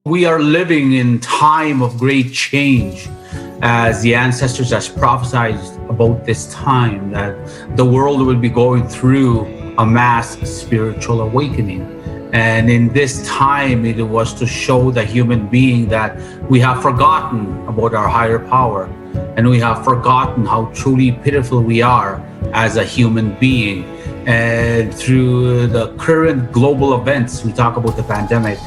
We are living in time of great change, as the ancestors has prophesied about this time, that the world will be going through a mass spiritual awakening. And in this time, it was to show the human being that we have forgotten about our higher power, and we have forgotten how truly pitiful we are as a human being. And through the current global events, we talk about the pandemic,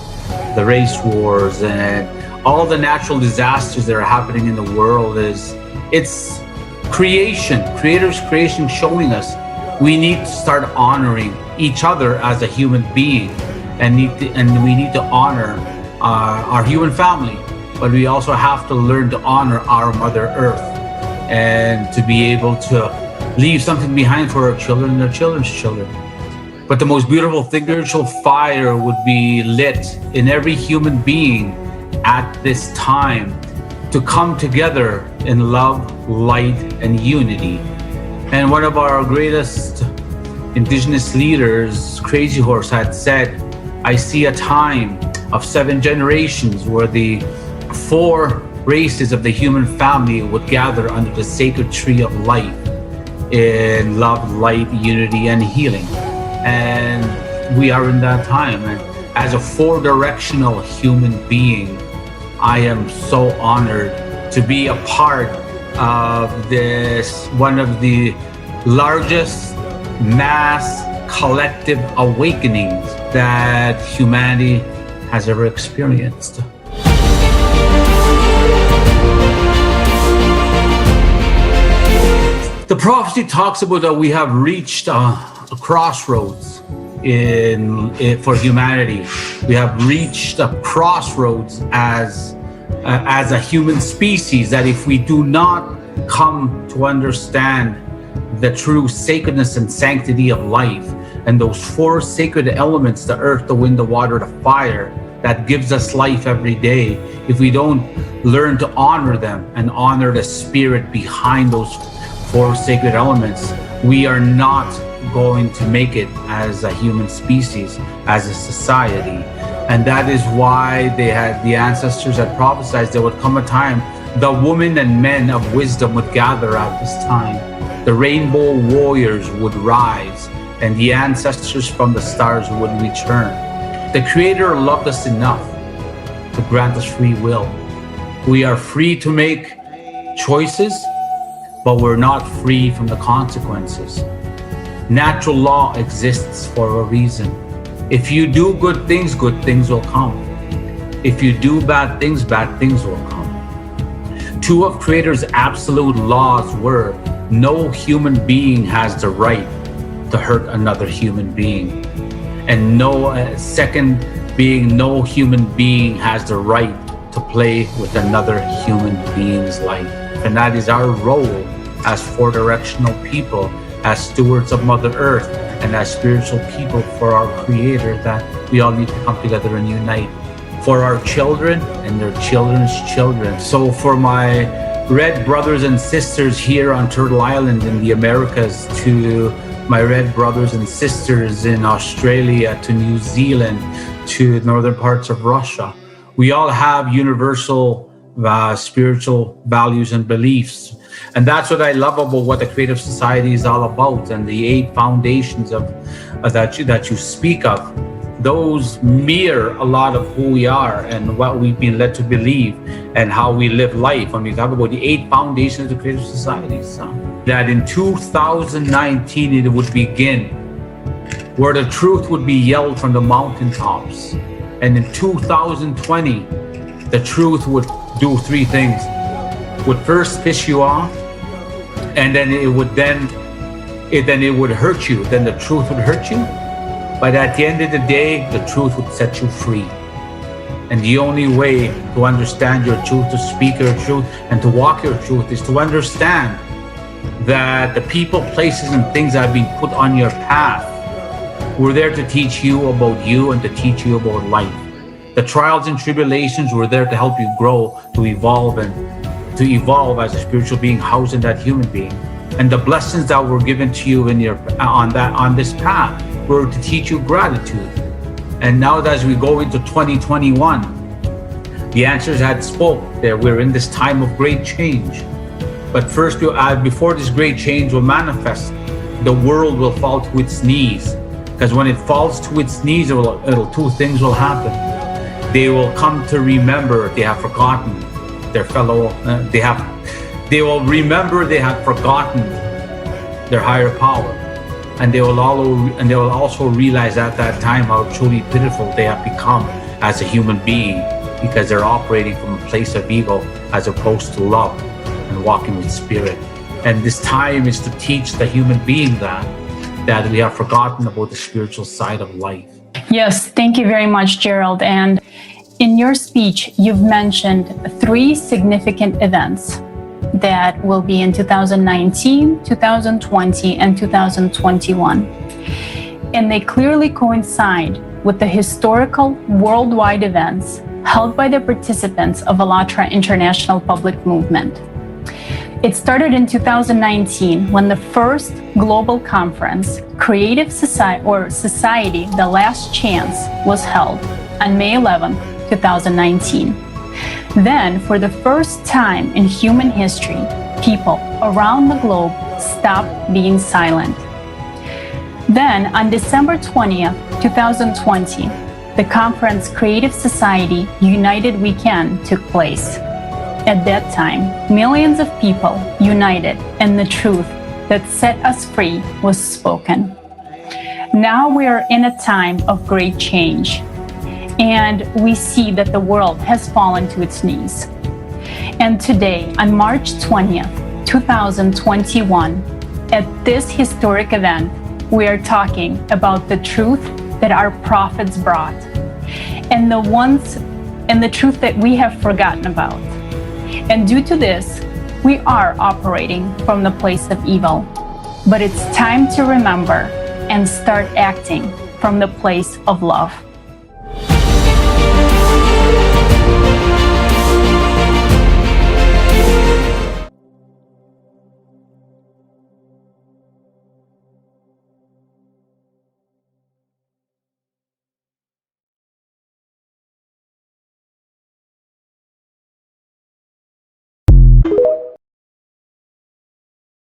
the race wars, and all the natural disasters that are happening in the world. It's creator's creation showing us we need to start honoring each other as a human being, and we need to honor our human family, but we also have to learn to honor our Mother Earth, and to be able to leave something behind for our children and their children's children. But the most beautiful spiritual fire would be lit in every human being at this time to come together in love, light, and unity. And one of our greatest indigenous leaders, Crazy Horse, had said, I see a time of 7 generations where the 4 races of the human family would gather under the sacred tree of life in love, light, unity, and healing. And we are in that time. And as a 4-directional human being, I am so honored to be a part of this, one of the largest mass collective awakenings that humanity has ever experienced. The prophecy talks about that we have reached a crossroads for humanity. We have reached a crossroads as a human species, that if we do not come to understand the true sacredness and sanctity of life, and those 4 sacred elements, the earth, the wind, the water, the fire, that gives us life every day, if we don't learn to honor them and honor the spirit behind those 4 sacred elements, we are not going to make it as a human species, as a society. And that is why the ancestors had prophesied there would come a time the women and men of wisdom would gather at this time. The rainbow warriors would rise, and the ancestors from the stars would return. The Creator loved us enough to grant us free will. We are free to make choices, but we're not free from the consequences. Natural law exists for a reason. If you do good things will come. If you do bad things will come. 2 of Creator's absolute laws were, no human being has the right to hurt another human being. And second being, no human being has the right to play with another human being's life. And that is our role as 4-directional people, as stewards of Mother Earth, and as spiritual people for our Creator, that we all need to come together and unite for our children and their children's children. So for my red brothers and sisters here on Turtle Island in the Americas, to my red brothers and sisters in Australia, to New Zealand, to northern parts of Russia, we all have universal spiritual values and beliefs. And that's what I love about what the Creative Society is all about, and the 8 foundations of that you speak of. Those mirror a lot of who we are and what we've been led to believe and how we live life. When we talk about the 8 foundations of the Creative Society, that in 2019 it would begin, where the truth would be yelled from the mountaintops. And in 2020, the truth would do 3 things. Would first piss you off, and then it would hurt you. Then the truth would hurt you, but at the end of the day, the truth would set you free. And the only way to understand your truth, to speak your truth, and to walk your truth is to understand that the people, places, and things that have been put on your path were there to teach you about you and to teach you about life. The trials and tribulations were there to help you grow, to evolve as a spiritual being housed in that human being. And the blessings that were given to you on this path were to teach you gratitude. And now that as we go into 2021, The answers had spoke that we're in this time of great change. But first, before this great change will manifest, the world will fall to its knees. Because when it falls to its knees, two things will happen. They will come to remember they have forgotten their fellow. They will remember they have forgotten their higher power, and they will also realize at that time how truly pitiful they have become as a human being, because they're operating from a place of ego as opposed to love and walking with spirit. And this time is to teach the human being that we have forgotten about the spiritual side of life. Yes, thank you very much, Gerald. And in your speech, you've mentioned 3 significant events that will be in 2019, 2020, and 2021. And they clearly coincide with the historical worldwide events held by the participants of ALLATRA International Public Movement. It started in 2019 when the first global conference, Creative Society, The Last Chance, was held on May 11, 2019. Then, for the first time in human history, people around the globe stopped being silent. Then, on December 20th, 2020, the conference Creative Society United We Can took place. At that time, millions of people united, and the truth that set us free was spoken. Now we are in a time of great change, and we see that the world has fallen to its knees. And today, on March 20th, 2021, at this historic event, we are talking about the truth that our prophets brought, and the truth that we have forgotten about. And due to this, we are operating from the place of evil. But it's time to remember and start acting from the place of love.